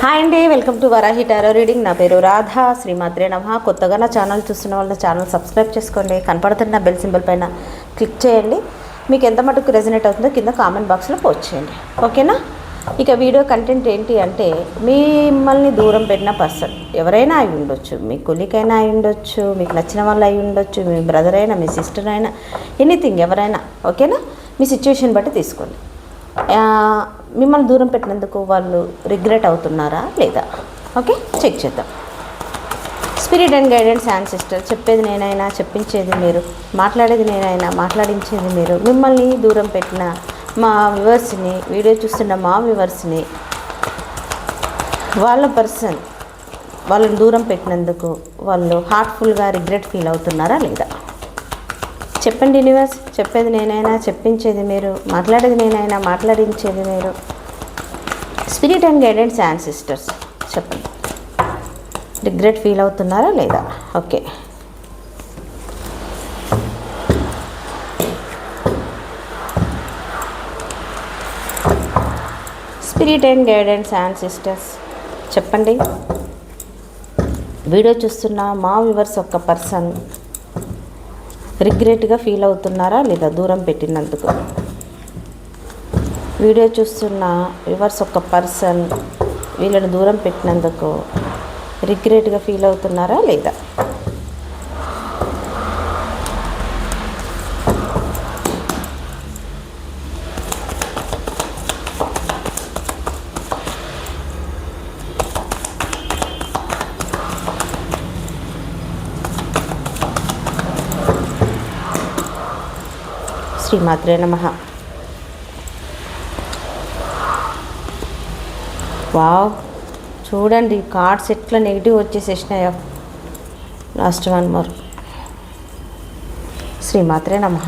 Hi అండి, welcome to Varahi tarot reading. నా పేరు రాధా. శ్రీమాత్రే నమః. కొత్తగా నా ఛానల్ చూస్తున్న వాళ్ళు ఛానల్ సబ్స్క్రైబ్ చేసుకోండి. కనపడుతున్న బెల్ సింబల్ పైన క్లిక్ చేయండి. మీకు ఎంత మటుకు రెజనేట్ అవుతుందో కింద కామెంట్ బాక్స్లో పోస్ట్ చేయండి, ఓకేనా? ఇక వీడియో కంటెంట్ ఏంటి అంటే, మిమ్మల్ని దూరం పెట్టిన పర్సన్ ఎవరైనా అయి ఉండొచ్చు, మీ కొలికైనా అయి ఉండొచ్చు, మీకు నచ్చిన వాళ్ళు అయి ఉండొచ్చు, మీ బ్రదర్ అయినా, మీ సిస్టర్ అయినా, ఎనీథింగ్ ఎవరైనా, ఓకేనా? మీ సిచ్యువేషన్ బట్టి తీసుకోండి. మిమ్మల్ని దూరం పెట్టినందుకు వాళ్ళు రిగ్రెట్ అవుతున్నారా లేదా? ఓకే, చెక్ చేద్దాం. స్పిరిట్ అండ్ గైడెన్స్ యాన్సెస్టర్, చెప్పేది నేనైనా చెప్పించేది మీరు, మాట్లాడేది నేనైనా మాట్లాడించేది మీరు. మిమ్మల్ని దూరం పెట్టిన మా వ్యూవర్స్ని, వీడియో చూస్తున్న మా వ్యూవర్స్ని, వాళ్ళ పర్సన్ వాళ్ళని దూరం పెట్టినందుకు వాళ్ళు హార్ట్ఫుల్గా రిగ్రెట్ ఫీల్ అవుతున్నారా లేదా? చెప్పండి యూనివర్స్. చెప్పేది నేనైనా చెప్పించేది మీరు, మాట్లాడేది నేనైనా మాట్లాడించేది మీరు. స్పిరిట్ అండ్ గైడెన్స్ యాన్సెస్టర్స్, చెప్పండి. రిగ్రెట్ ఫీల్ అవుతున్నారా లేదా? Okay, spirit and guidance ancestors, చెప్పండి. వీడియో చూస్తున్న మా వ్యూవర్స్ ఒక పర్సన్ రిగ్రెట్గా ఫీల్ అవుతున్నారా లేదా దూరం పెట్టినందుకు? వీడియో చూస్తున్న వ్యూవర్స్ ఒక పర్సన్ వీళ్ళని దూరం పెట్టినందుకు రిగ్రెట్గా ఫీల్ అవుతున్నారా లేదా? శ్రీమాత్రే నమః. వావ్, చూడండి కార్డ్స్ ఎట్లా నెగిటివ్ వచ్చేసేసినాయో. Last one more. శ్రీమాత్రే నమః.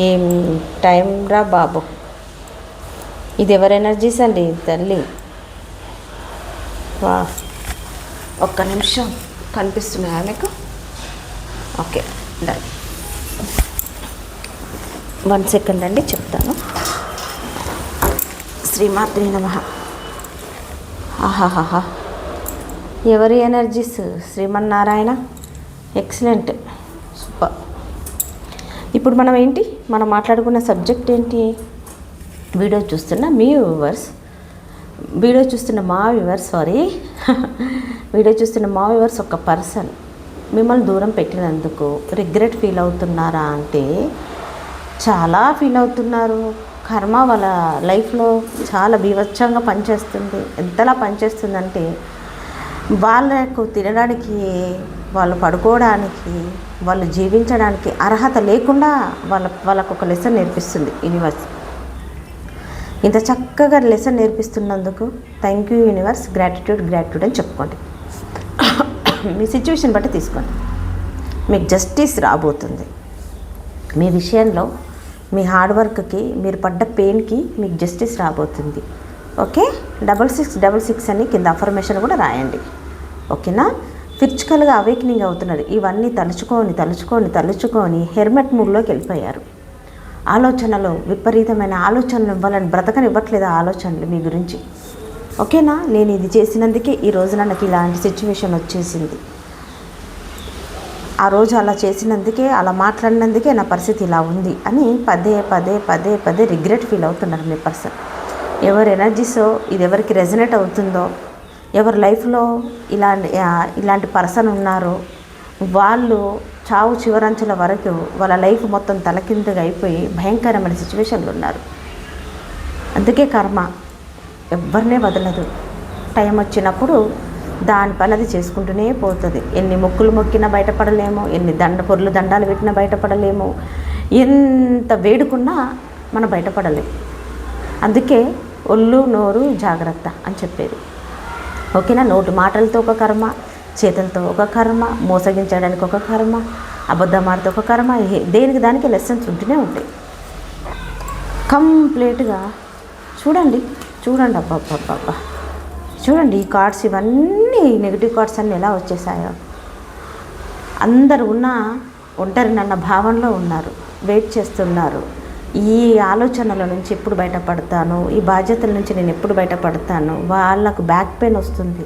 ఏం టైం రా బాబు, ఇది ఎవరి ఎనర్జీస్ అండి తల్లి? వా, ఒక్క నిమిషం కనిపిస్తున్నాయా మీకు? Okay, done. 1 సెకండ్ అండి, చెప్తాను. శ్రీమాత్రే నమః. ఆహాహా, ఎవరి ఎనర్జీస్? శ్రీమన్నారాయణ. Excellent, super. ఇప్పుడు మనం మాట్లాడుకున్న సబ్జెక్ట్ ఏంటి? వీడియో చూస్తున్న మా వ్యూవర్స్ వీడియో చూస్తున్న మా వ్యూవర్స్ ఒక పర్సన్ మిమ్మల్ని దూరం పెట్టినందుకు రిగ్రెట్ ఫీల్ అవుతున్నారా అంటే, చాలా ఫీల్ అవుతున్నారు. కర్మ వాళ్ళ లైఫ్లో చాలా బీభత్సంగా పనిచేస్తుంది. ఎంతలా పనిచేస్తుందంటే, వాళ్ళకు తినడానికి, వాళ్ళు పడుకోవడానికి, వాళ్ళు జీవించడానికి అర్హత లేకుండా వాళ్ళకు ఒక లెసన్ నేర్పిస్తుంది యూనివర్స్. ఇంత చక్కగా లెసన్ నేర్పిస్తున్నందుకు థ్యాంక్ యూ యూనివర్స్. గ్రాటిట్యూడ్ అని చెప్పుకోండి. మీ సిచ్యువేషన్ బట్టి తీసుకోండి. మీకు జస్టిస్ రాబోతుంది. మీ విషయంలో, మీ హార్డ్ వర్క్కి, మీరు పడ్డ పెయిన్కి మీకు జస్టిస్ రాబోతుంది. ఓకే, 6666 అని కింద అఫర్మేషన్ కూడా రాయండి, ఓకేనా? ఫిజికల్గా అవేకనింగ్ అవుతున్నారు. ఇవన్నీ తలుచుకొని హెర్మెట్ మూడ్లోకి వెళ్ళిపోయారు. ఆలోచనలు, విపరీతమైన ఆలోచనలు ఇవ్వాలని బ్రతకనివ్వట్లేదు ఆలోచనలు మీ గురించి, ఓకేనా? నేను ఇది చేసినందుకే ఈ రోజున నాకు ఇలాంటి సిచ్యువేషన్ వచ్చేసింది, ఆ రోజు అలా చేసినందుకే, అలా మాట్లాడినందుకే నా పరిస్థితి ఇలా ఉంది అని పదే రిగ్రెట్ ఫీల్ అవుతున్నారు మీ పర్సన్. ఎవరి ఎనర్జీసో ఇది ఎవరికి రెజనేట్ అవుతుందో, ఎవరి లైఫ్లో ఇలాంటి పర్సన్ ఉన్నారో వాళ్ళు చావు చివరంచుల వరకు వాళ్ళ లైఫ్ మొత్తం తలకిందుగా అయిపోయి భయంకరమైన సిచ్యువేషన్లు ఉన్నారు. అందుకే కర్మ ఎవరినే వదలదు. టైం వచ్చినప్పుడు దాని పని అది చేసుకుంటూనే పోతుంది. ఎన్ని మొక్కులు మొక్కినా బయటపడలేము, ఎన్ని దండాలు పెట్టినా బయటపడలేము, ఎంత వేడుకున్నా మనం బయటపడలేము. అందుకే ఒళ్ళు నోరు జాగ్రత్త అని చెప్పేది, ఓకేనా? నోటి మాటలతో ఒక కర్మ, చేతులతో ఒక కర్మ, మోసగించడానికి ఒక కర్మ, అబద్ధమాడితే ఒక కర్మ. దేనికి దానికి లెసన్స్ ఉంటూనే ఉంటాయి. కంప్లీట్గా చూడండి. అబ్బా, చూడండి ఈ కార్డ్స్, ఇవన్నీ నెగిటివ్ కార్డ్స్ అన్నీ ఎలా వచ్చేసాయో. అందరు ఒంటరి నన్న భావనలో ఉన్నారు, వెయిట్ చేస్తున్నారు. ఈ ఆలోచనల నుంచి ఎప్పుడు బయటపడతాను, ఈ బాధ్యతల నుంచి నేను ఎప్పుడు బయటపడతాను, వాళ్ళకు బ్యాక్ పెయిన్ వస్తుంది,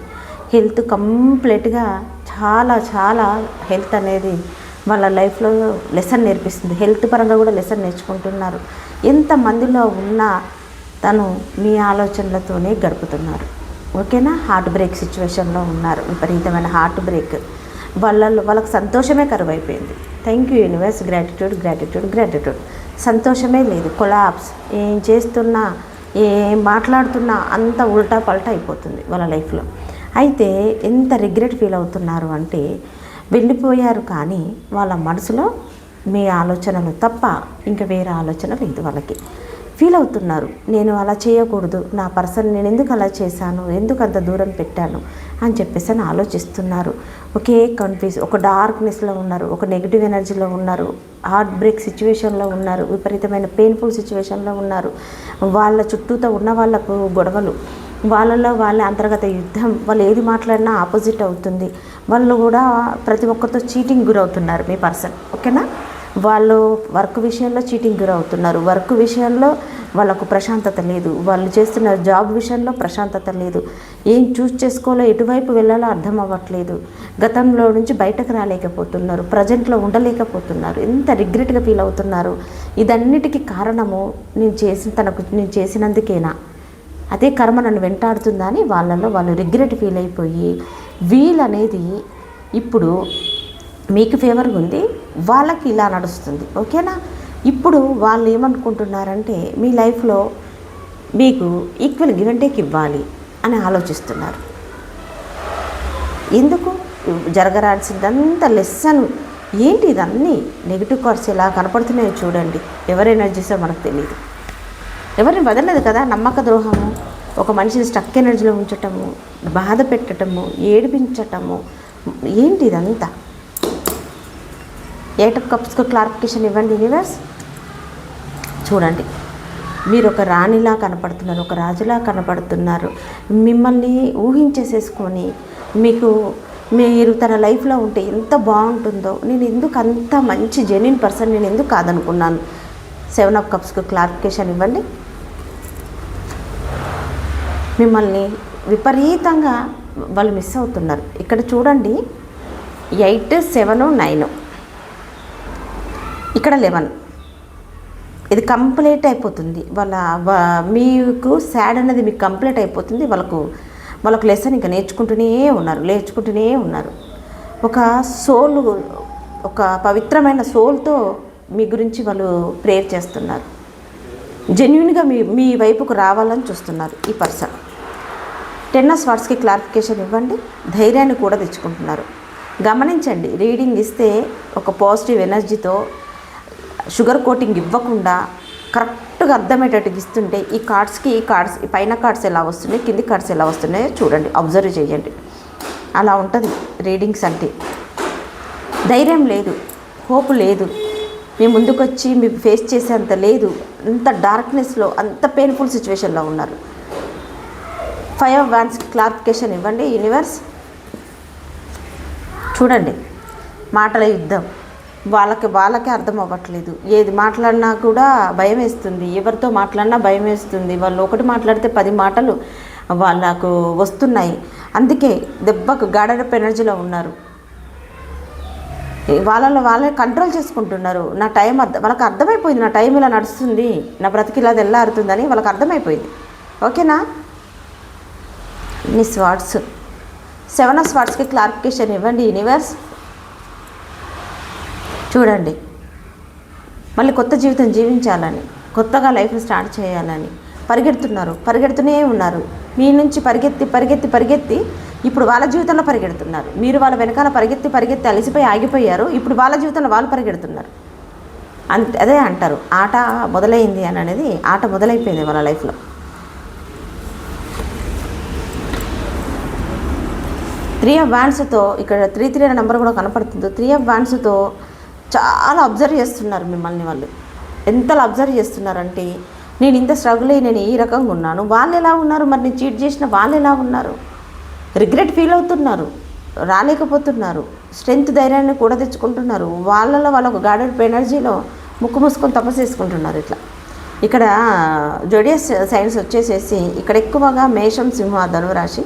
హెల్త్ కంప్లీట్గా చాలా చాలా హెల్త్ అనేది వాళ్ళ లైఫ్లో లెసన్ నేర్పిస్తుంది. హెల్త్ పరంగా కూడా లెసన్ నేర్చుకుంటున్నారు. ఎంతమందిలో ఉన్నా తను మీ ఆలోచనలతోనే గడుపుతున్నారు. ఓకేనా? హార్ట్ బ్రేక్ సిచ్యువేషన్లో ఉన్నారు, విపరీతమైన హార్ట్ బ్రేక్. వాళ్ళకు సంతోషమే కరువైపోయింది. Thank you universe, gratitude gratitude gratitude. సంతోషమే లేదు, కొలాప్స్. ఏం చేస్తున్నా, ఏం మాట్లాడుతున్నా అంత ఉల్టా పల్టా అయిపోతుంది వాళ్ళ లైఫ్లో. అయితే ఎంత రిగ్రెట్ ఫీల్ అవుతున్నారు అంటే, వెళ్ళిపోయారు కానీ వాళ్ళ మనసులో మీ ఆలోచనలు తప్ప ఇంకా వేరే ఆలోచన లేదు. వాళ్ళకి ఫీల్ అవుతున్నారు, నేను అలా చేయకూడదు, నా పర్సన్ నేను ఎందుకు అలా చేశాను, ఎందుకు అంత దూరం పెట్టాను అని చెప్పేసి అని ఆలోచిస్తున్నారు. ఒకే కన్ఫ్యూజ్, ఒక డార్క్నెస్లో ఉన్నారు, ఒక నెగిటివ్ ఎనర్జీలో ఉన్నారు, హార్ట్ బ్రేక్ సిచ్యువేషన్లో ఉన్నారు, విపరీతమైన పెయిన్ఫుల్ సిచ్యువేషన్లో ఉన్నారు. వాళ్ళ చుట్టూతో ఉన్న వాళ్ళకు గొడవలు, వాళ్ళలో వాళ్ళ అంతర్గత యుద్ధం, వాళ్ళు ఏది మాట్లాడినా ఆపోజిట్ అవుతుంది. వాళ్ళు కూడా ప్రతి ఒక్కరితో చీటింగ్ గురవుతున్నారు మీ పర్సన్. ఓకేనా? వాళ్ళు వర్క్ విషయంలో చీటింగ్ గురవుతున్నారు, వర్క్ విషయంలో వాళ్ళకు ప్రశాంతత లేదు, వాళ్ళు చేస్తున్న జాబ్ విషయంలో ప్రశాంతత లేదు, ఏం చూస్ చేసుకోవాలో ఎటువైపు వెళ్ళాలో అర్థం అవ్వట్లేదు, గతంలో నుంచి బయటకు రాలేకపోతున్నారు, ప్రజెంట్లో ఉండలేకపోతున్నారు, ఎంత రిగ్రెట్గా ఫీల్ అవుతున్నారు. ఇదన్నిటికీ కారణము నేను చేసినందుకేనా, అదే కర్మ నన్ను వెంటాడుతుందా అని వాళ్ళలో వాళ్ళు రిగ్రెట్ ఫీల్ అయిపోయి, వీలనేది ఇప్పుడు మీకు ఫేవర్గా ఉంది, వాళ్ళకి ఇలా నడుస్తుంది. ఓకేనా? ఇప్పుడు వాళ్ళు ఏమనుకుంటున్నారంటే, మీ లైఫ్లో మీకు ఈక్వల్ గివ్ అండ్ టేక్ ఇవ్వాలి అని ఆలోచిస్తున్నారు. ఎందుకు జరగరాల్సిందంత లెసన్ ఏంటి? ఇదన్నీ నెగిటివ్ కార్డ్స్ ఎలా కనపడుతున్నాయో చూడండి. ఎవరి ఎనర్జీసో మనకు తెలియదు, ఎవరిని వదలలేదు కదా. నమ్మక ద్రోహము, ఒక మనిషిని స్టక్ ఎనర్జీలో ఉంచటము, బాధ పెట్టడము, ఏడిపించటము, ఏంటి ఇదంతా? 8 of Cups క్లారిఫికేషన్ ఇవ్వండి యూనివర్స్. చూడండి, మీరు ఒక రాణిలా కనపడుతున్నారు, ఒక రాజులా కనపడుతున్నారు. మిమ్మల్ని ఊహించేసేసుకొని మీరు తన లైఫ్లో ఉంటే ఎంత బాగుంటుందో, నేను ఎందుకు అంత మంచి జెన్యూన్ పర్సన్ నేను ఎందుకు కాదనుకున్నాను. 7 of Cups క్లారిఫికేషన్ ఇవ్వండి. మిమ్మల్ని విపరీతంగా వాళ్ళు మిస్ అవుతున్నారు. ఇక్కడ చూడండి, 8, 7, 9, ఇక్కడ 11. ఇది కంప్లీట్ అయిపోతుంది. మీకు సాడ్ అనేది మీకు కంప్లీట్ అయిపోతుంది. వాళ్ళకు లెసన్ ఇంకా నేర్చుకుంటూనే ఉన్నారు. ఒక సోల్, ఒక పవిత్రమైన సోల్తో మీ గురించి వాళ్ళు ప్రేయర్ చేస్తున్నారు. జెన్యూన్గా మీ వైపుకు రావాలని చూస్తున్నారు ఈ పర్సన్. 10 of Swordsకి క్లారిఫికేషన్ ఇవ్వండి. ధైర్యాన్ని కూడా తెచ్చుకుంటున్నారు. గమనించండి, రీడింగ్ ఇస్తే ఒక పాజిటివ్ ఎనర్జీతో, షుగర్ కోటింగ్ ఇవ్వకుండా కరెక్ట్గా అర్థమయ్యేటట్టుగా ఇస్తుంటే, ఈ పైన కార్డ్స్ ఎలా వస్తున్నాయి, కింది కార్డ్స్ ఎలా వస్తున్నాయో చూడండి, అబ్జర్వ్ చేయండి. అలా ఉంటుంది రీడింగ్స్ అంటే. ధైర్యం లేదు, హోప్ లేదు, మీ ముందుకు వచ్చి మీరు ఫేస్ చేసేంత లేదు, అంత డార్క్నెస్లో, అంత పెయిన్ఫుల్ సిచ్యువేషన్లో ఉన్నారు. 5 of Wands క్లారిఫికేషన్ ఇవ్వండి యూనివర్స్. చూడండి, మాటల యుద్ధం, వాళ్ళకి అర్థం అవ్వట్లేదు. ఏది మాట్లాడినా కూడా భయం వేస్తుంది, ఎవరితో మాట్లాడినా భయం వేస్తుంది. వాళ్ళు ఒకటి మాట్లాడితే 10 మాటలు వాళ్ళకు వస్తున్నాయి. అందుకే దెబ్బకు గాడరప్ ఎనర్జీలో ఉన్నారు. వాళ్ళే కంట్రోల్ చేసుకుంటున్నారు. నా టైం వాళ్ళకి అర్థమైపోయింది, నా టైం ఇలా నడుస్తుంది, నా బ్రతికి ఇలా తెల్లారుతుందని వాళ్ళకి అర్థమైపోయింది. ఓకేనా? నీ స్వార్డ్స్ 7 of Swordsకి క్లారిఫికేషన్ ఇవ్వండి యూనివర్స్. చూడండి, మళ్ళీ కొత్త జీవితం జీవించాలని, కొత్తగా లైఫ్ని స్టార్ట్ చేయాలని పరిగెడుతూనే ఉన్నారు. మీ నుంచి పరిగెత్తి ఇప్పుడు వాళ్ళ జీవితంలో పరిగెడుతున్నారు. మీరు వాళ్ళ వెనకాల పరిగెత్తి అలసిపోయి ఆగిపోయారు. ఇప్పుడు వాళ్ళ జీవితంలో వాళ్ళు పరిగెడుతున్నారు. అదే అంటారు, ఆట మొదలైంది అనేది. ఆట మొదలైపోయింది వాళ్ళ లైఫ్లో. త్రీ ఆఫ్ వాండ్స్తో ఇక్కడ 3 అనే నెంబర్ కూడా కనపడుతుంది. 3 of Wandsతో చాలా అబ్జర్వ్ చేస్తున్నారు మిమ్మల్ని. వాళ్ళు ఎంతలా అబ్జర్వ్ చేస్తున్నారంటే, నేను ఇంత స్ట్రగుల్ అయ్యి నేను ఈ రకంగా ఉన్నాను, వాళ్ళు ఎలా ఉన్నారు, మరి నేను చీట్ చేసిన వాళ్ళు ఎలా ఉన్నారు, రిగ్రెట్ ఫీల్ అవుతున్నారు, రాలేకపోతున్నారు, స్ట్రెంగ్త్ ధైర్యాన్ని కూడా తెచ్చుకుంటున్నారు. వాళ్ళకు గాడెడ్ ఎనర్జీలో ముక్కు మూసుకొని తపస్సు చేసుకుంటున్నారు. ఇట్లా ఇక్కడ జోడియస్ సైన్స్ వచ్చేసేసి ఇక్కడ ఎక్కువగా మేషం, సింహ, ధనురాశి,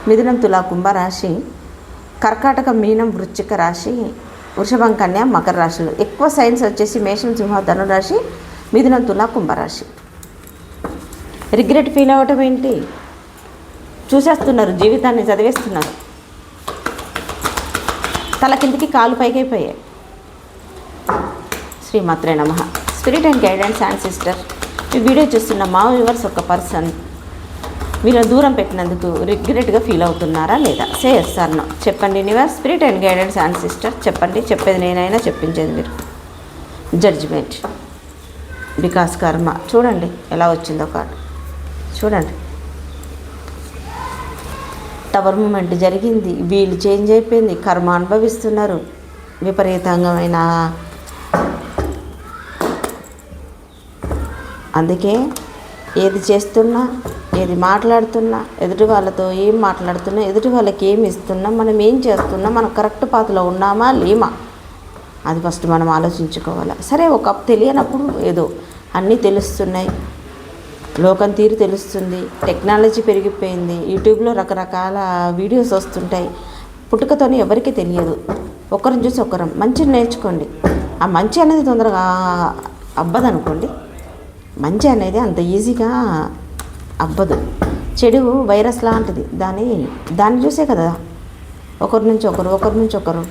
మిథునం, తుల, కుంభరాశి, కర్కాటక, మీనం, వృశ్చిక రాశి, వృషభం, కన్య, మకర రాశులు. ఎక్కువ సైన్స్ వచ్చేసి మేషం, సింహ, ధనురాశి, మిథునం, తుల, కుంభరాశి. రిగ్రెట్ ఫీల్ అవ్వటం ఏంటి? చూసేస్తున్నారు, జీవితాన్ని చదివేస్తున్నారు. తల కిందికి కాలు పైకైపోయాయి. శ్రీమాత్రే నమః. Spirit and guidance and sister, ఈ వీడియో చూస్తున్న మా వ్యూవర్స్ ఒక పర్సన్ వీళ్ళని దూరం పెట్టినందుకు రిగ్రెట్గా ఫీల్ అవుతున్నారా లేదా? సే ఎస్ ఆర్ నో చెప్పండి. Universe, spirit and guidance and sister చెప్పండి. చెప్పేది నేనైనా చెప్పించేది మీరు. జడ్జిమెంట్, బికాస్ కర్మ. చూడండి ఎలా వచ్చిందో కార్డు, చూడండి. టవర్ మూమెంట్ జరిగింది, వీలు చేంజ్ అయిపోయింది, కర్మ అనుభవిస్తున్నారు. విపరీతంగా అందుకే ఏది చేస్తున్నా, ఏది మాట్లాడుతున్నా, ఎదుటి వాళ్ళతో ఏం మాట్లాడుతున్నా, ఎదుటి వాళ్ళకి ఏమి ఇస్తున్నా, మనం ఏం చేస్తున్నా, మనం కరెక్ట్ పాత్రలో ఉన్నామా లేమా, అది ఫస్ట్ మనం ఆలోచించుకోవాలి. సరే, ఒక తెలియనప్పుడు ఏదో అన్నీ తెలుస్తున్నాయి, లోకం తీరు తెలుస్తుంది, టెక్నాలజీ పెరిగిపోయింది, యూట్యూబ్లో రకరకాల వీడియోస్ వస్తుంటాయి. పుట్టుకతోనే ఎవరికీ తెలియదు, ఒకరిని చూసి ఒకరం మంచిని నేర్చుకోండి. ఆ మంచి అనేది తొందరగా అబ్బదనుకోండి, మంచి అనేది అంత ఈజీగా అబ్బదు. చెడు వైరస్ లాంటిది, దాన్ని చూసే కదా ఒకరి నుంచి ఒకరు.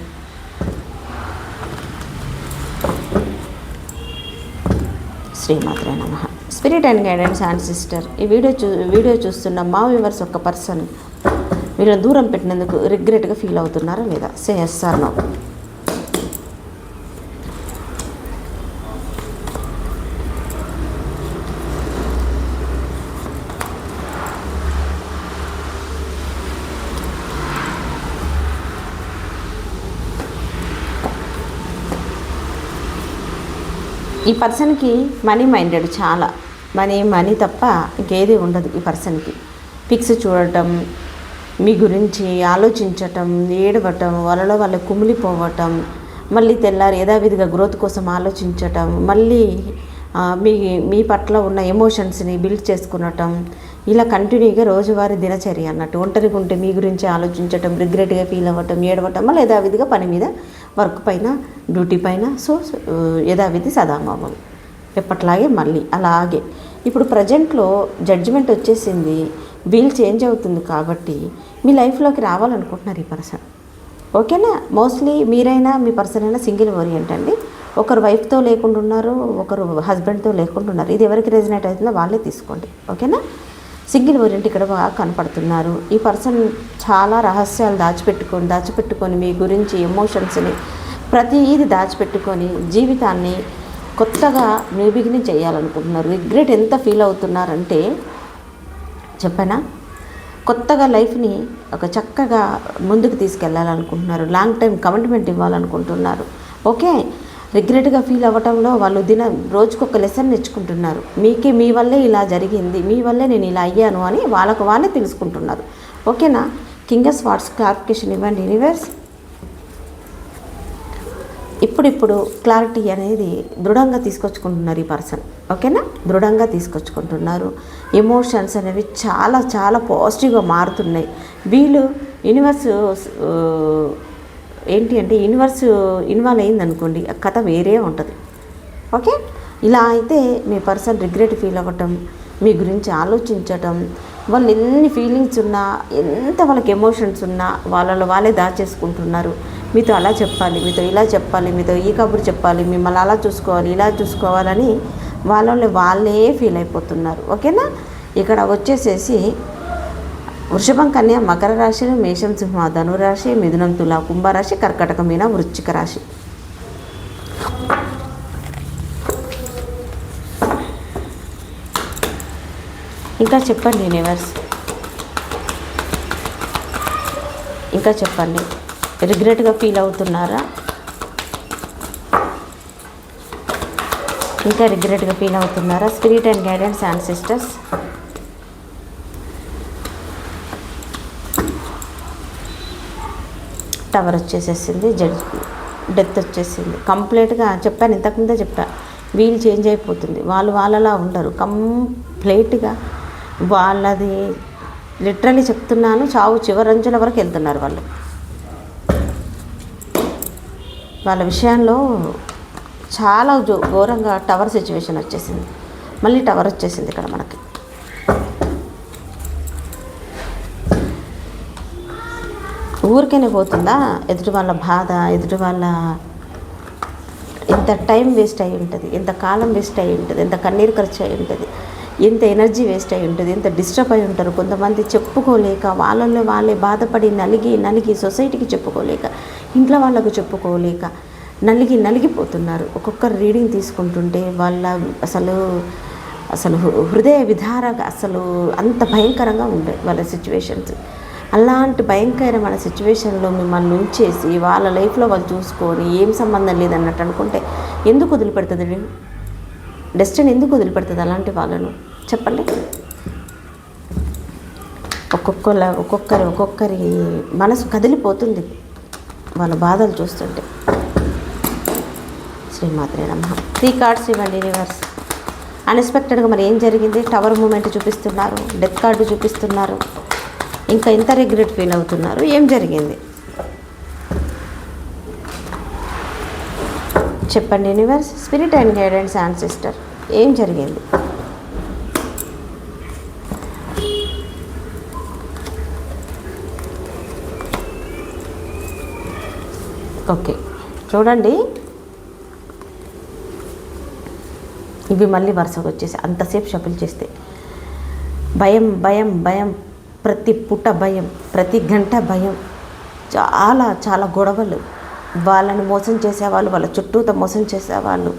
శ్రీమాత్రే నమః. Spirit and guidance and sister, ఈ వీడియో చూస్తున్న మా వ్యూవర్స్ ఒక పర్సన్ వీళ్ళని దూరం పెట్టినందుకు రిగ్రెట్గా ఫీల్ అవుతున్నారా లేదా? Say yes or no. ఈ పర్సన్కి మనీ మైండెడ్, చాలా మనీ తప్ప ఇంకేది ఉండదు. ఈ పర్సన్కి పిక్స్ చూడటం, మీ గురించి ఆలోచించటం, ఏడవటం, వాళ్ళలో వాళ్ళు కుమిలిపోవటం, మళ్ళీ తెల్లారి యథావిధిగా గ్రోత్ కోసం ఆలోచించటం, మళ్ళీ మీ పట్ల ఉన్న ఎమోషన్స్ని బిల్డ్ చేసుకునటం, ఇలా కంటిన్యూగా రోజువారీ దినచర్య అన్నట్టు. ఒంటరిగా ఉంటే మీ గురించి ఆలోచించటం, రిగ్రెట్గా ఫీల్ అవ్వటం, ఏడవటం, మళ్ళీ యథావిధిగా పని మీద, వర్క్ పైన, డ్యూటీ పైన. సో యథావిధి సదామోహం ఎప్పట్లాగే మళ్ళీ అలాగే. ఇప్పుడు ప్రజెంట్లో జడ్జిమెంట్ వచ్చేసింది, వీల్ చేంజ్ అవుతుంది కాబట్టి మీ లైఫ్లోకి రావాలనుకుంటున్నారు ఈ పర్సన్. ఓకేనా? మోస్ట్లీ మీరైనా మీ పర్సన్ అయినా సింగిల్ ఓరియంట్ అండి. ఒకరు వైఫ్తో లేకుండా ఉన్నారు, ఒకరు హస్బెండ్తో లేకుండా ఉన్నారు. ఇది ఎవరికి రెజనేట్ అవుతుందో వాళ్ళే తీసుకోండి. ఓకేనా? సింగిల్ ఓరియంట్ ఇక్కడ బాగా కనపడుతున్నారు. ఈ పర్సన్ చాలా రహస్యాలు దాచిపెట్టుకొని మీ గురించి ఎమోషన్స్ని ప్రతిదీ దాచిపెట్టుకొని జీవితాన్ని కొత్తగా న్యూ బిగినింగ్ చేయాలనుకుంటున్నారు. రిగ్రెట్ ఎంత ఫీల్ అవుతున్నారంటే చెప్పనా, కొత్తగా లైఫ్ని ఒక చక్కగా ముందుకు తీసుకెళ్ళాలనుకుంటున్నారు. లాంగ్ టైం కమిట్మెంట్ ఇవ్వాలనుకుంటున్నారు. ఓకే, రిగ్రెట్గా ఫీల్ అవ్వటంలో వాళ్ళు రోజుకొక లెసన్ నేర్చుకుంటున్నారు. మీ వల్లే ఇలా జరిగింది, మీ వల్లే నేను ఇలా అయ్యాను అని వాళ్ళే తెలుసుకుంటున్నారు. ఓకేనా? కింగ్ ఆఫ్ స్వార్డ్స్ క్లారిఫికేషన్ ఇవ్వండి యూనివర్స్. ఇప్పుడు క్లారిటీ అనేది దృఢంగా తీసుకొచ్చుకుంటున్నారు ఈ పర్సన్. ఓకేనా? దృఢంగా తీసుకొచ్చుకుంటున్నారు. ఎమోషన్స్ అనేవి చాలా చాలా పాజిటివ్గా మారుతున్నాయి. వీళ్ళు యూనివర్స్ ఏంటి అంటే యూనివర్స్ ఇన్వాల్వ్ అయిందనుకోండి, ఆ కథ వేరే ఉంటుంది. ఓకే, ఇలా అయితే మీ పర్సన్ రిగ్రెట్ ఫీల్ అవ్వటం, మీ గురించి ఆలోచించటం, వాళ్ళు ఎన్ని ఫీలింగ్స్ ఉన్నా, ఎంత వాళ్ళకి ఎమోషన్స్ ఉన్నా వాళ్ళే దాచేసుకుంటున్నారు. మీతో అలా చెప్పాలి, మీతో ఇలా చెప్పాలి, మీతో ఈ కబురు చెప్పాలి, మిమ్మల్ని అలా చూసుకోవాలి, ఇలా చూసుకోవాలని వాళ్ళే ఫీల్ అయిపోతున్నారు. ఓకేనా? ఇక్కడ వచ్చేసేసి వృషభం, కన్య, మకర రాశిలు, మేషం, సింహ, ధనురాశి, మిథునం, తుల, కుంభరాశి, కర్కాటక, మీన, వృశ్చిక రాశి. ఇంకా చెప్పండి యూనివర్స్, ఇంకా చెప్పండి. రిగ్రెట్గా ఫీల్ అవుతున్నారా? ఇంకా రిగ్రెట్గా ఫీల్ అవుతున్నారా? Spirit and guidance and sisters, tower వచ్చేసేసింది, డెత్ వచ్చేసింది. కంప్లీట్గా చెప్పాను, ఇంతకుముందే చెప్పాను. వీళ్ళు చేంజ్ అయిపోతుంది. వాళ్ళలా ఉండరు, కంప్లీట్గా వాళ్ళది లిటరల్లీ చెప్తున్నాను, చావు చివరంజుల వరకు వెళ్తున్నారు వాళ్ళు. వాళ్ళ విషయంలో చాలా ఘోరంగా టవర్ సిచ్యువేషన్ వచ్చేసింది. మళ్ళీ టవర్ వచ్చేసింది ఇక్కడ మనకి. ఊరికేనే పోతుందా ఎదుటి వాళ్ళ బాధ, ఎదుటి వాళ్ళ ఎంత టైం వేస్ట్ అయి ఉంటుంది, ఎంత కాలం వేస్ట్ అయి ఉంటుంది, ఎంత కన్నీరు ఖర్చు అయి ఉంటుంది, ఎంత ఎనర్జీ వేస్ట్ అయి ఉంటుంది, ఎంత డిస్టర్బ్ అయి ఉంటారు. కొంతమంది చెప్పుకోలేక వాళ్ళల్లో వాళ్ళే బాధపడి నలిగి సొసైటీకి చెప్పుకోలేక, ఇంట్లో వాళ్ళకు చెప్పుకోలేక నలిగిపోతున్నారు. ఒక్కొక్కరు రీడింగ్ తీసుకుంటుంటే వాళ్ళ అసలు హృదయ విధారగా అసలు అంత భయంకరంగా ఉంటాయి వాళ్ళ సిచ్యువేషన్స్. అలాంటి భయంకరమైన సిచ్యువేషన్లో మిమ్మల్ని ఉంచేసి వాళ్ళ లైఫ్లో వాళ్ళు చూసుకొని ఏం సంబంధం లేదన్నట్టు అనుకుంటే ఎందుకు వదిలిపెడుతుంది డెస్టినీ? ఎందుకు వదిలిపెడుతుంది అలాంటి వాళ్ళను చెప్పండి? ఒక్కొక్కరి మనసు కదిలిపోతుంది వాళ్ళ బాధలు చూస్తుంటే. శ్రీమాత్రే నమః. 3 కార్డ్స్ ఇవ్వండి యూనివర్స్. అన్ఎక్స్పెక్టెడ్గా మరి ఏం జరిగింది? టవర్ మూమెంట్ చూపిస్తున్నారు, డెత్ కార్డు చూపిస్తున్నారు, ఇంకా ఎంత రిగ్రెట్ ఫీల్ అవుతున్నారు, ఏం జరిగింది చెప్పండి universe. Spirit and guidance ancestor, ఏం జరిగింది? ఓకే చూడండి, ఇవి మళ్ళీ వరుసగా వచ్చేసి అంతసేపు షఫుల్ చేస్తే భయం భయం భయం, ప్రతి పూట భయం, ప్రతి గంట భయం, చాలా గొడవలు, వాళ్ళని మోసం చేసేవాళ్ళు, వాళ్ళ చుట్టూతో మోసం చేసేవాళ్ళు,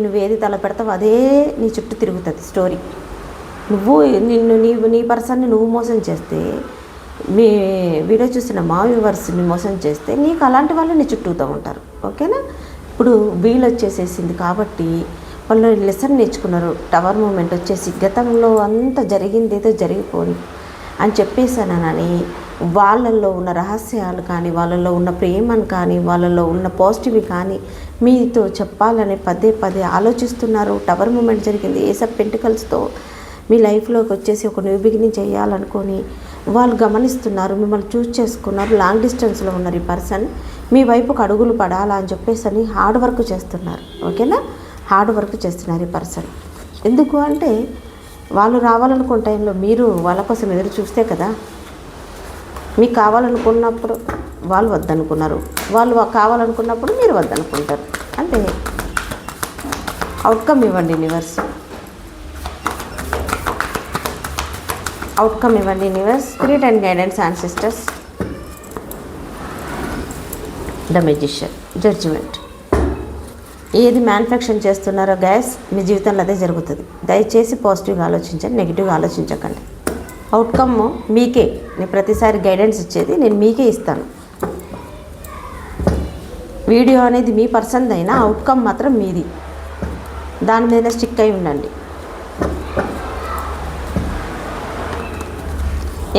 నువ్వేది తల పెడతావు అదే నీ చుట్టూ తిరుగుతుంది స్టోరీ. నీ పర్సన్ని నువ్వు మోసం చేస్తే, మీ వీడియో చూసిన మా వ్యూవర్స్ని మోసం చేస్తే నీకు అలాంటి వాళ్ళు నీ చుట్టూతో ఉంటారు. ఓకేనా? ఇప్పుడు వీలు వచ్చేసేసింది కాబట్టి వాళ్ళు లెసన్ నేర్చుకున్నారు. టవర్ మూమెంట్ వచ్చేసి గతంలో అంత జరిగింది ఏదో జరిగిపోని అని చెప్పేసానని వాళ్ళల్లో ఉన్న రహస్యాలు కానీ, వాళ్ళల్లో ఉన్న ప్రేమను కానీ, వాళ్ళల్లో ఉన్న పాజిటివ్ కానీ మీతో చెప్పాలని పదే ఆలోచిస్తున్నారు. టవర్ మూమెంట్ జరిగింది. ఏస్ ఆఫ్ పెంటికల్స్తో మీ లైఫ్లోకి వచ్చేసి ఒక న్యూ బిగినింగ్ చేయాలనుకొని వాళ్ళు గమనిస్తున్నారు, మిమ్మల్ని చూస్ చేసుకున్నారు. లాంగ్ డిస్టెన్స్లో ఉన్నారు ఈ పర్సన్. మీ వైపుకు అడుగులు పడాలా అని చెప్పేసి అని హార్డ్ వర్క్ చేస్తున్నారు. ఓకేనా? హార్డ్ వర్క్ చేస్తున్నారు ఈ పర్సన్. ఎందుకు అంటే వాళ్ళు రావాలనుకున్న టైంలో మీరు వాళ్ళ కోసం ఎదురు చూస్తే కదా. మీకు కావాలనుకున్నప్పుడు వాళ్ళు వద్దనుకున్నారు, వాళ్ళు కావాలనుకున్నప్పుడు మీరు వద్దనుకుంటారు. అంటే అవుట్కమ్ ఇవ్వండి యూనివర్స్, అవుట్కమ్ ఇవ్వండి universe. Spirit and guidance ancestors, the magician, judgement. ఏది మ్యానుఫ్యాక్చర్ చేస్తున్నారో గ్యాస్ మీ జీవితంలో అదే జరుగుతుంది. దయచేసి పాజిటివ్గా ఆలోచించండి, నెగిటివ్గా ఆలోచించకండి. అవుట్కమ్ మీకే. నేను ప్రతిసారి గైడెన్స్ ఇచ్చేది నేను మీకే ఇస్తాను. వీడియో అనేది మీ పర్సన్ అయినా అవుట్కమ్ మాత్రం మీది. దాని మీద స్టిక్ అయి ఉండండి.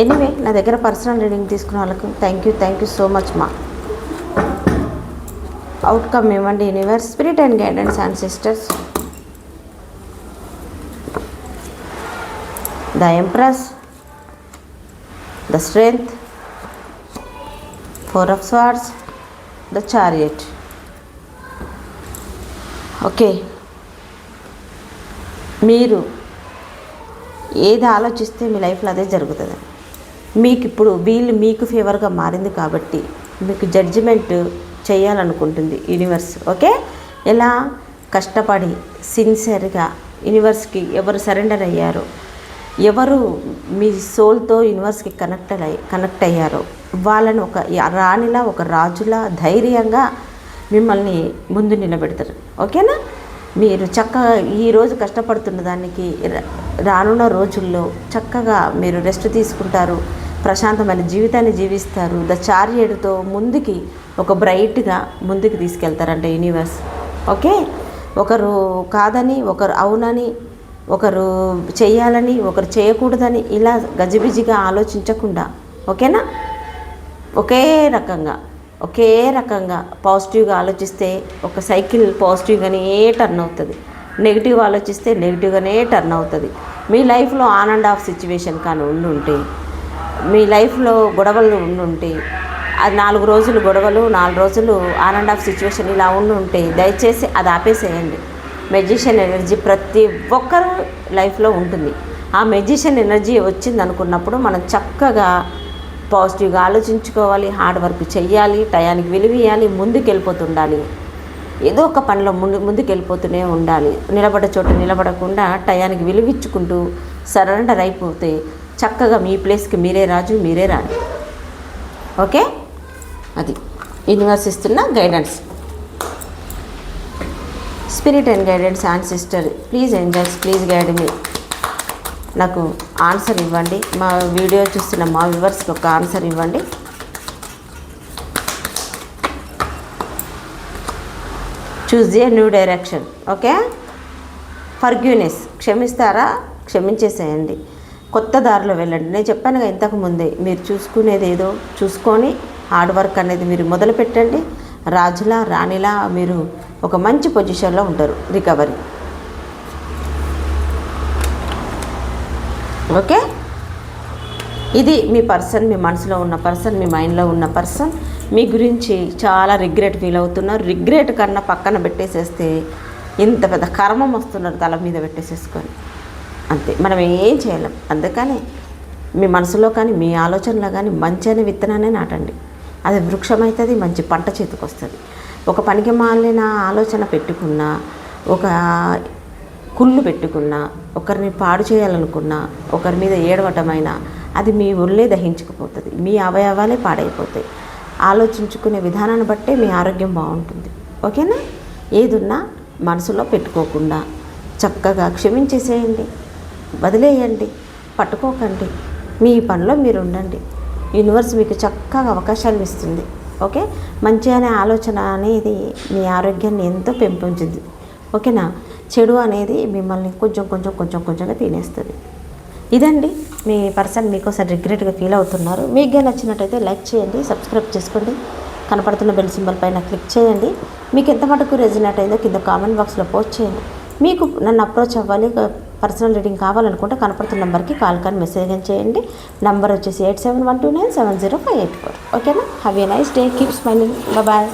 ఎనీవే, నా దగ్గర పర్సనల్ రీడింగ్ తీసుకున్న వాళ్ళకు థ్యాంక్ యూ సో మచ్ మా. అవుట్కమ్ ఇవ్వండి universe. Spirit and guidance ancestors, the empress, the strength, 4 of swords, the chariot. Okay, మీరు ఏది ఆలోచిస్తే మీ లైఫ్లో అదే జరుగుతుంది. మీకు ఇప్పుడు వీళ్ళు మీకు ఫేవర్గా మారింది కాబట్టి మీకు జడ్జిమెంట్ చేయాలనుకుంటుంది యూనివర్స్. ఓకే, ఎలా కష్టపడి సిన్సియర్గా యూనివర్స్కి ఎవరు సరెండర్ అయ్యారో, ఎవరు మీ సోల్తో యూనివర్స్కి కనెక్ట్ అయ్యారో వాళ్ళని ఒక రాణిలా, ఒక రాజులా ధైర్యంగా మిమ్మల్ని ముందు నిలబెడతారు. ఓకేనా? మీరు చక్కగా ఈరోజు కష్టపడుతున్న దానికి రానున్న రోజుల్లో చక్కగా మీరు రెస్ట్ తీసుకుంటారు, ప్రశాంతమైన జీవితాన్ని జీవిస్తారు. ద చారియట్తో ముందుకి ఒక బ్రైట్గా ముందుకు తీసుకెళ్తారంట యూనివర్స్. ఓకే, ఒకరు కాదని, ఒకరు అవునని, ఒకరు చేయాలని, ఒకరు చేయకూడదని ఇలా గజిబిజిగా ఆలోచించకుండా, ఓకేనా, ఒకే రకంగా ఒకే రకంగా పాజిటివ్గా ఆలోచిస్తే ఒక సైకిల్ పాజిటివ్గానే టర్న్ అవుతుంది, నెగిటివ్ ఆలోచిస్తే నెగిటివ్గానే టర్న్ అవుతుంది. మీ లైఫ్లో ఆన్ అండ్ ఆఫ్ సిచ్యువేషన్ కానీ ఉండుంటే, మీ లైఫ్లో గొడవలు ఉండుంటే, అది 4 రోజులు గొడవలు 4 రోజులు ఆన్ అండ్ ఆఫ్ సిచ్యువేషన్ ఇలా ఉండుంటే దయచేసి అది ఆపేసేయండి. మెజిషియన్ ఎనర్జీ ప్రతి ఒక్కరు లైఫ్లో ఉంటుంది. ఆ మెజిషియన్ ఎనర్జీ వచ్చింది అనుకున్నప్పుడు మనం చక్కగా పాజిటివ్గా ఆలోచించుకోవాలి, హార్డ్ వర్క్ చెయ్యాలి, టయానికి విలువ ఇవ్వాలి, ముందుకు వెళ్ళిపోతుండాలి. ఏదో ఒక పనిలో ముందుకు వెళ్ళిపోతూనే ఉండాలి. నిలబడ్డ చోట నిలబడకుండా టయానికి విలువిచ్చుకుంటూ సరెండర్ అయిపోతే చక్కగా మీ ప్లేస్కి మీరే రాజు, మీరే రాణి. ఓకే, అది యూనివర్స్ ఇస్తున్న guidance. Spirit and guidance and sister, please angels, please guide me. నాకు ఆన్సర్ ఇవ్వండి. మా వీడియో చూస్తున్న మా వ్యూవర్స్కి ఒక ఆన్సర్ ఇవ్వండి. Choose a new direction. Okay, forgiveness, క్షమిస్తారా, క్షమించేసేయండి, కొత్త దారిలో వెళ్ళండి. నేను చెప్పానుగా ఇంతకుముందే, మీరు చూసుకునేది ఏదో చూసుకొని హార్డ్ వర్క్ అనేది మీరు మొదలు పెట్టండి. రాజులా రాణిలా మీరు ఒక మంచి పొజిషన్లో ఉంటారు. రికవరీ. ఓకే, ఇది మీ పర్సన్, మీ మనసులో ఉన్న పర్సన్, మీ మైండ్లో ఉన్న పర్సన్ మీ గురించి చాలా రిగ్రెట్ ఫీల్ అవుతున్నారు. రిగ్రెట్ కన్నా పక్కన పెట్టేసేస్తే ఇంత పెద్ద కర్మం వస్తున్నారు తల మీద పెట్టేసేసుకొని, అంతే, మనం ఏం చేయలేం. అందుకని మీ మనసులో కానీ మీ ఆలోచనలో కానీ మంచి అనే విత్తనాన్ని నాటండి. అది వృక్షం అవుతుంది, మంచి పంట చేతికి వస్తుంది. ఒక పనికి మాలిన ఆలోచన పెట్టుకున్నా, ఒక కుళ్ళు పెట్టుకున్నా, ఒకరిని పాడు చేయాలనుకున్నా, ఒకరి మీద ఏడవటమైనా అది మీ ఒళ్ళే దహించుకుపోతుంది, మీ అవయవాలే పాడైపోతాయి. ఆలోచించుకునే విధానాన్ని బట్టే మీ ఆరోగ్యం బాగుంటుంది. ఓకేనా? ఏదున్నా మనసులో పెట్టుకోకుండా చక్కగా క్షమించేసేయండి, వదిలేయండి, పట్టుకోకండి, మీ పనిలో మీరు ఉండండి. యూనివర్స్ మీకు చక్కగా అవకాశాలు ఇస్తుంది. ఓకే, మంచి అనే ఆలోచన అనేది మీ ఆరోగ్యాన్ని ఎంతో పెంపొందింది. ఓకేనా? చెడు అనేది మిమ్మల్ని కొంచెంగా తినేస్తుంది. ఇదండి మీ పర్సన్ మీకోసం రిగ్రెట్గా ఫీల్ అవుతున్నారు. మీకు నచ్చినట్టయితే లైక్ చేయండి, సబ్స్క్రైబ్ చేసుకోండి, కనపడుతున్న బెల్ సింబల్ పైన క్లిక్ చేయండి. మీకు ఎంత మటుకు రెజినేట్ అయిందో కింద కామెంట్ బాక్స్లో పోస్ట్ చేయండి. మీకు నన్ను అప్రోచ్ అవ్వాలి, పర్సనల్ రీడింగ్ కావాలనుకుంటే కనపడుతున్న నెంబర్కి కాల్ కానీ మెసేజ్ కానీ చేయండి. నెంబర్ వచ్చేసి 8712970584. ఓకేనా? Have a nice day, keep smiling, bye.